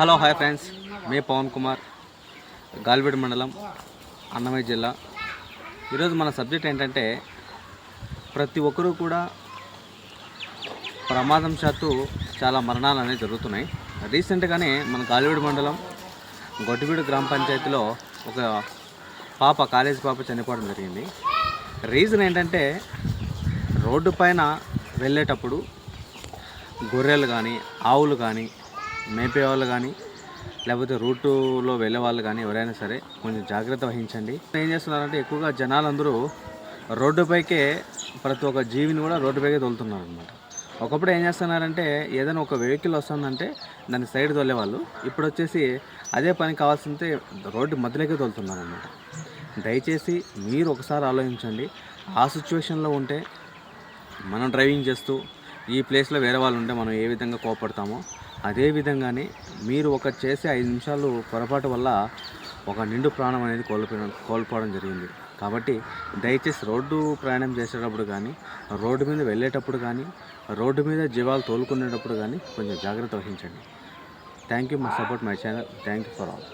Hello hi friends, మే పవన్ కుమార్, గాల్వీడ్ మండలం, అన్నమయ్య జిల్లా. ఈరోజు మన సబ్జెక్ట్ ఏంటంటే ప్రతి ఒక్కరూ కూడా ప్రమాదం శాత్తు చాలా మరణాలు అనేవి జరుగుతున్నాయి. రీసెంట్గానే మన గాల్వీడ్ మండలం గొడ్డువీడు గ్రామ పంచాయతీలో ఒక కాలేజీ పాప చనిపోవడం జరిగింది. రీజన్ ఏంటంటే రోడ్డు పైన వెళ్ళేటప్పుడు గొర్రెలు కానీ ఆవులు కానీ మేపే వాళ్ళు కానీ లేకపోతే రూటులో వెళ్ళే వాళ్ళు కానీ ఎవరైనా సరే కొంచెం జాగ్రత్త వహించండి. ఏం చేస్తున్నారంటే ఎక్కువగా జనాలందరూ రోడ్డుపైకే ప్రతి ఒక్క జీవిని కూడా రోడ్డుపైకే తోలుతున్నారు అనమాట. ఒకప్పుడు ఏం చేస్తున్నారంటే ఏదైనా ఒక వెహికల్ వస్తుందంటే దాన్ని సైడ్ తోలేవాళ్ళు. ఇప్పుడు వచ్చేసి అదే పని కావాల్సింటే రోడ్డు మధ్యలోకే తోలుతున్నారు అనమాట. దయచేసి మీరు ఒకసారి ఆలోచించండి. ఆ సిచ్యువేషన్లో ఉంటే మనం డ్రైవింగ్ చేస్తూ ఈ ప్లేస్లో వేరే వాళ్ళు ఉంటే మనం ఏ విధంగా కోపడతామో అదే విధంగానే మీరు చేసే 5 నిమిషాలు పొరపాటు వల్ల ఒక నిండు ప్రాణం అనేది కోల్పోవడం జరిగింది. కాబట్టి దయచేసి రోడ్డు ప్రయాణం చేసేటప్పుడు కానీ, రోడ్డు మీద వెళ్ళేటప్పుడు కానీ, రోడ్డు మీద జీవాలు తోలుకునేటప్పుడు కానీ కొంచెం జాగ్రత్త వహించండి. Thank you. My support my channel. Thank you for all.